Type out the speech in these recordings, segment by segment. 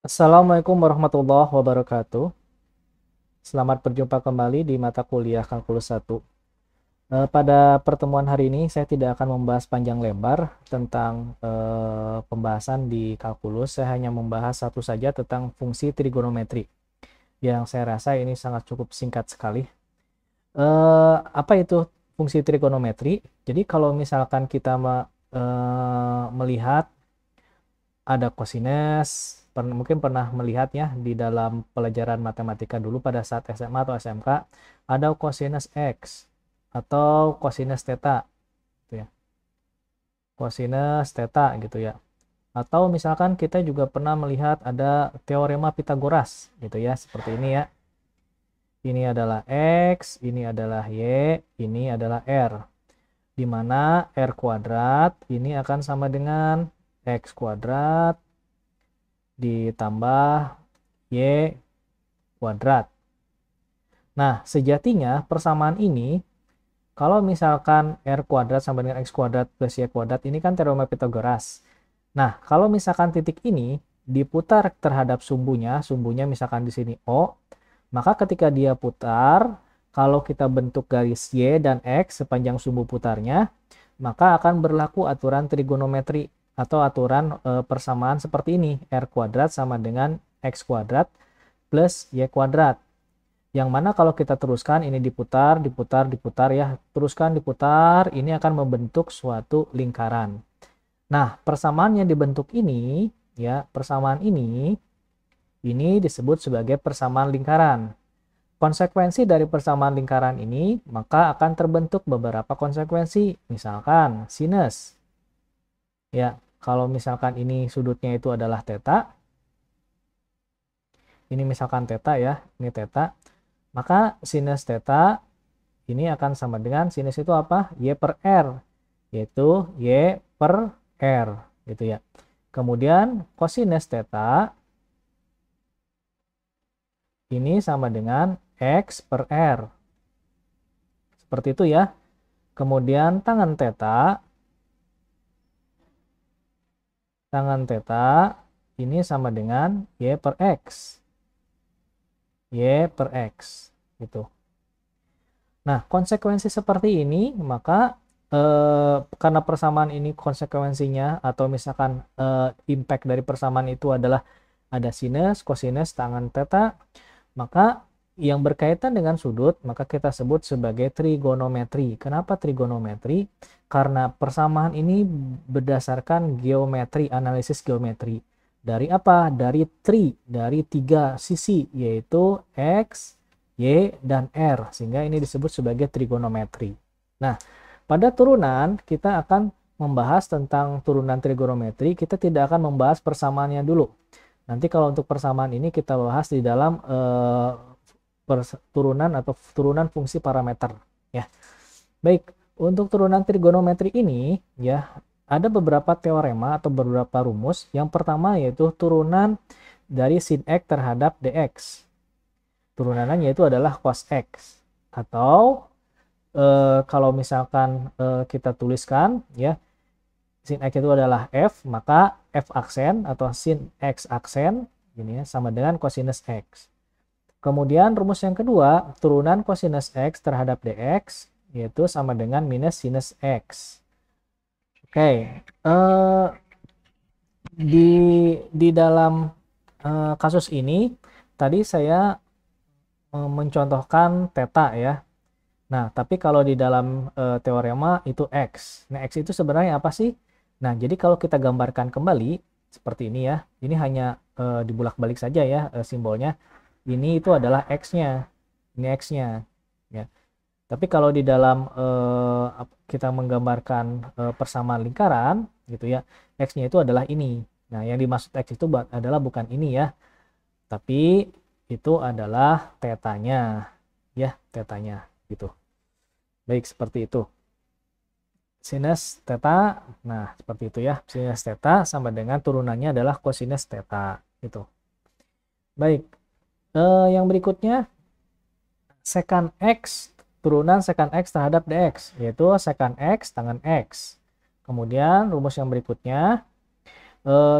Assalamualaikum warahmatullahi wabarakatuh. Selamat berjumpa kembali di mata kuliah Kalkulus 1. Pada pertemuan hari ini saya tidak akan membahas panjang lebar tentang pembahasan di kalkulus. Saya hanya membahas satu saja tentang fungsi trigonometri yang saya rasa ini sangat cukup singkat sekali. Apa itu fungsi trigonometri? Jadi kalau misalkan kita melihat ada cosinus, mungkin pernah melihatnya di dalam pelajaran matematika dulu pada saat SMA atau SMK, ada cosinus X atau cosinus theta gitu ya. Cosinus theta gitu ya. Atau misalkan kita juga pernah melihat ada teorema Pitagoras gitu ya, seperti ini ya. Ini adalah X, ini adalah Y, ini adalah R. Di mana R kuadrat ini akan sama dengan X kuadrat ditambah Y kuadrat. Nah, sejatinya persamaan ini, kalau misalkan R kuadrat sama dengan X kuadrat plus Y kuadrat, ini kan teorema Pitagoras. Nah, kalau misalkan titik ini diputar terhadap sumbunya misalkan di sini O, maka ketika dia putar, kalau kita bentuk garis Y dan X sepanjang sumbu putarnya, maka akan berlaku aturan trigonometri atau aturan persamaan seperti ini. R kuadrat sama dengan X kuadrat plus Y kuadrat. Yang mana kalau kita teruskan ini diputar, diputar, diputar ya. Teruskan diputar, ini akan membentuk suatu lingkaran. Nah, persamaan yang dibentuk ini ya, persamaan ini disebut sebagai persamaan lingkaran. Konsekuensi dari persamaan lingkaran ini, maka akan terbentuk beberapa konsekuensi. Misalkan sinus. Ya, kalau misalkan ini sudutnya itu adalah theta, ini misalkan theta ya, ini theta, maka sinus theta ini akan sama dengan sinus itu apa? Y per R, yaitu Y per R, gitu ya. Kemudian cosinus theta ini sama dengan X per R. Seperti itu ya. Kemudian tangan theta ini sama dengan Y per X. Y per X, gitu. Nah, konsekuensi seperti ini, maka karena persamaan ini konsekuensinya, atau misalkan impact dari persamaan itu adalah ada sinus, cosinus, tangan theta, maka yang berkaitan dengan sudut, maka kita sebut sebagai trigonometri. Kenapa trigonometri? Karena persamaan ini berdasarkan geometri, analisis geometri. Dari apa? Dari dari tiga sisi, yaitu X, Y, dan R. Sehingga ini disebut sebagai trigonometri. Nah, pada turunan kita akan membahas tentang turunan trigonometri. Kita tidak akan membahas persamaannya dulu. Nanti kalau untuk persamaan ini kita bahas di dalam turunan atau turunan fungsi parameter ya. Baik, untuk turunan trigonometri ini ya ada beberapa teorema atau beberapa rumus. Yang pertama yaitu turunan dari sin X terhadap dx. Turunannya yaitu adalah cos X. Atau kalau misalkan kita tuliskan ya, sin X itu adalah F, maka F aksen atau sin X aksen ini ya, sama dengan cosinus X. Kemudian rumus yang kedua, turunan cosinus X terhadap dx, yaitu sama dengan minus sinus X. Oke, di dalam kasus ini, tadi saya mencontohkan theta ya. Nah, tapi kalau di dalam teorema itu X. Nah, X itu sebenarnya apa sih? Nah, jadi kalau kita gambarkan kembali, seperti ini ya. Ini hanya dibulak-balik saja ya simbolnya. Ini itu adalah X-nya. Ini X-nya. Ya. Tapi kalau di dalam kita menggambarkan persamaan lingkaran, gitu ya, X-nya itu adalah ini. Nah, yang dimaksud X itu adalah bukan ini ya. Tapi itu adalah tetanya. Ya, tetanya. Gitu. Baik, seperti itu. Sinus theta, nah seperti itu ya. Sinus theta sama dengan turunannya adalah cosinus theta. Gitu. Baik. Yang berikutnya secant X, turunan secant X terhadap dx, yaitu secant X tangan X. Kemudian rumus yang berikutnya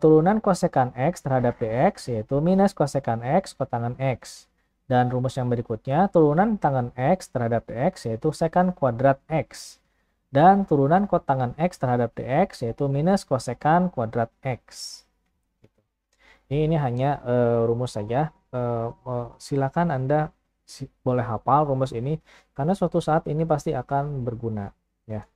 turunan kosekan X terhadap dx yaitu minus kosekan X kotangen X. Dan rumus yang berikutnya, turunan tangen X terhadap dx yaitu sekan kuadrat X. Dan turunan kotangen X terhadap dx yaitu minus kosekan kuadrat X. Ini hanya rumus saja. Silakan Anda boleh hafal rumus ini, karena suatu saat ini pasti akan berguna. Ya.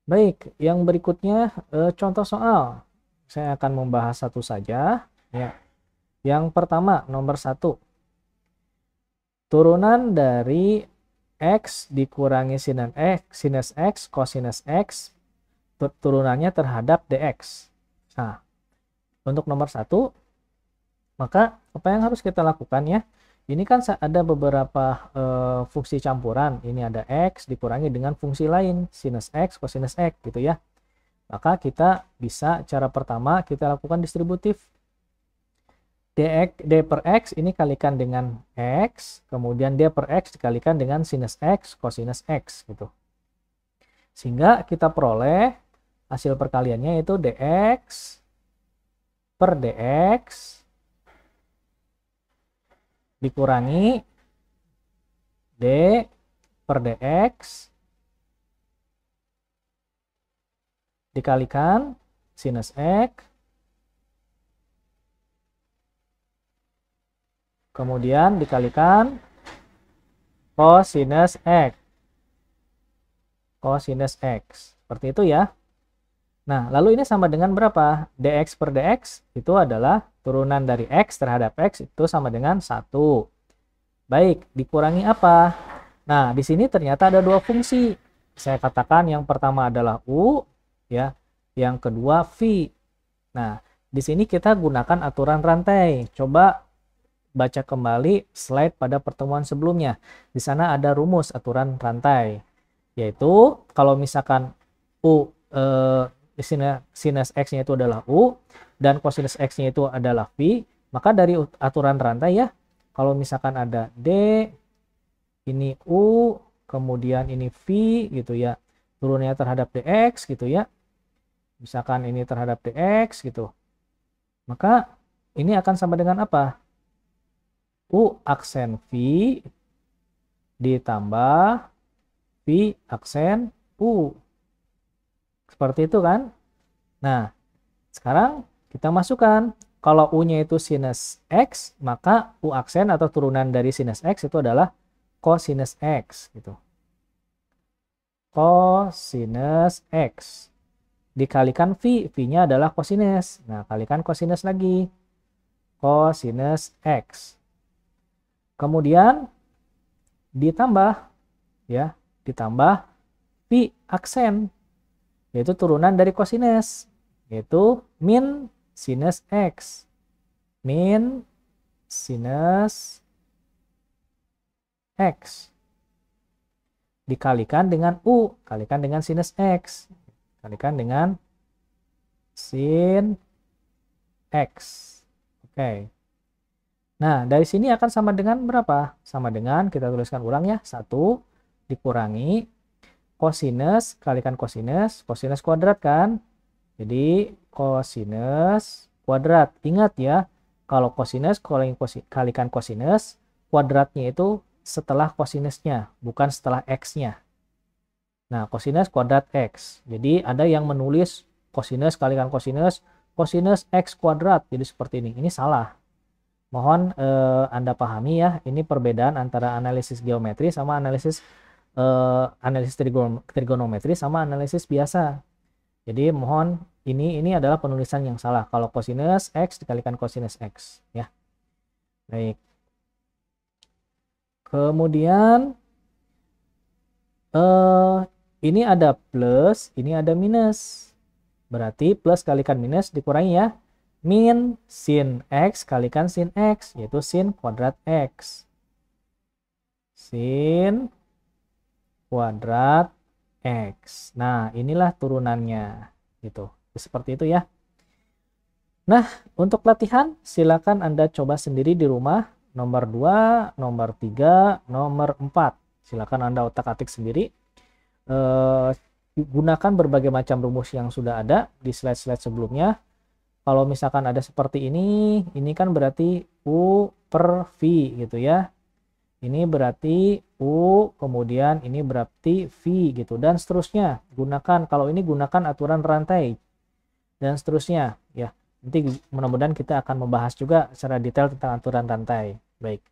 Baik, yang berikutnya contoh soal. Saya akan membahas satu saja. Ya. Yang pertama, nomor 1. Turunan dari X dikurangi sinus X, cosinus X, turunannya terhadap dx. Nah, untuk nomor 1, maka apa yang harus kita lakukan ya? Ini kan ada beberapa fungsi campuran. Ini ada X dikurangi dengan fungsi lain, sinus X, cosinus X gitu ya. Maka kita bisa, cara pertama kita lakukan distributif. D per X ini kalikan dengan X, kemudian D per X dikalikan dengan sinus X, cosinus X gitu. Sehingga kita peroleh hasil perkaliannya yaitu dx per dx dikurangi D per dx dikalikan sinus X, kemudian dikalikan cosinus X. Cosinus X. Seperti itu ya. Nah, lalu ini sama dengan berapa? dx per dx itu adalah turunan dari X terhadap X itu sama dengan 1. Baik, dikurangi apa? Nah, di sini ternyata ada dua fungsi. Saya katakan yang pertama adalah U, ya. Yang kedua V. Nah, di sini kita gunakan aturan rantai. Coba baca kembali slide pada pertemuan sebelumnya. Di sana ada rumus aturan rantai, yaitu kalau misalkan U sinus X-nya itu adalah U dan cosinus X-nya itu adalah V, maka dari aturan rantai ya, kalau misalkan ada D, ini U, kemudian ini V gitu ya, turunnya terhadap dx gitu ya, misalkan ini terhadap dx gitu, maka ini akan sama dengan apa? U aksen V ditambah V aksen U. Seperti itu kan? Nah, sekarang kita masukkan. Kalau U-nya itu sinus X, maka U aksen atau turunan dari sinus X itu adalah cosinus X. Gitu. Cosinus X. Dikalikan V. V-nya adalah cosinus. Nah, kalikan cosinus lagi. Cosinus X. Kemudian ditambah ya, ditambah V aksen yaitu turunan dari cosinus yaitu min sinus X. Min sinus X dikalikan dengan U, kalikan dengan sinus X, kalikan dengan sin X. Oke. Nah, dari sini akan sama dengan berapa? Sama dengan, kita tuliskan ulang ya, 1 dikurangi cosinus, kalikan cosinus, cosinus kuadrat kan? Jadi, cosinus kuadrat. Ingat ya, kalau cosinus kalikan cosinus, kuadratnya itu setelah cosinusnya, bukan setelah X-nya. Nah, cosinus kuadrat X. Jadi, ada yang menulis cosinus kalikan cosinus, cosinus X kuadrat. Jadi, seperti ini. Ini salah. Mohon Anda pahami ya, ini perbedaan antara analisis geometri sama analisis trigonometri sama analisis biasa. Jadi mohon ini adalah penulisan yang salah. Kalau cosinus X dikalikan cosinus X ya. Baik. Kemudian ini ada plus, ini ada minus. Berarti plus kalikan minus dikurangi ya. Min sin X kalikan sin X, yaitu sin kuadrat X. Sin kuadrat X. Nah, inilah turunannya. Gitu. Seperti itu ya. Nah, untuk latihan, silakan Anda coba sendiri di rumah. Nomor 2, nomor 3, nomor 4. Silakan Anda otak-atik sendiri. Gunakan berbagai macam rumus yang sudah ada di slide-slide sebelumnya. kalau misalkan ada seperti ini kan berarti U per V gitu ya. Ini berarti U, kemudian ini berarti V gitu, dan seterusnya. Gunakan, kalau ini gunakan aturan rantai, dan seterusnya. Ya, nanti mudah-mudahan kita akan membahas juga secara detail tentang aturan rantai. Baik.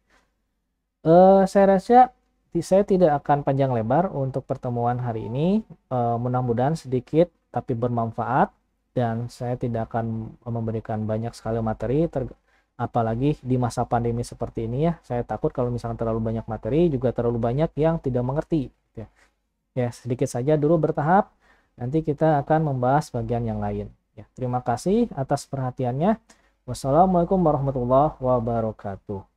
Saya rasa saya tidak akan panjang lebar untuk pertemuan hari ini. Mudah-mudahan sedikit tapi bermanfaat, dan saya tidak akan memberikan banyak sekali materi, apalagi di masa pandemi seperti ini ya. Saya takut kalau misalkan terlalu banyak materi juga terlalu banyak yang tidak mengerti. Ya, sedikit saja dulu bertahap. Nanti kita akan membahas bagian yang lain. Ya, terima kasih atas perhatiannya. Wassalamualaikum warahmatullahi wabarakatuh.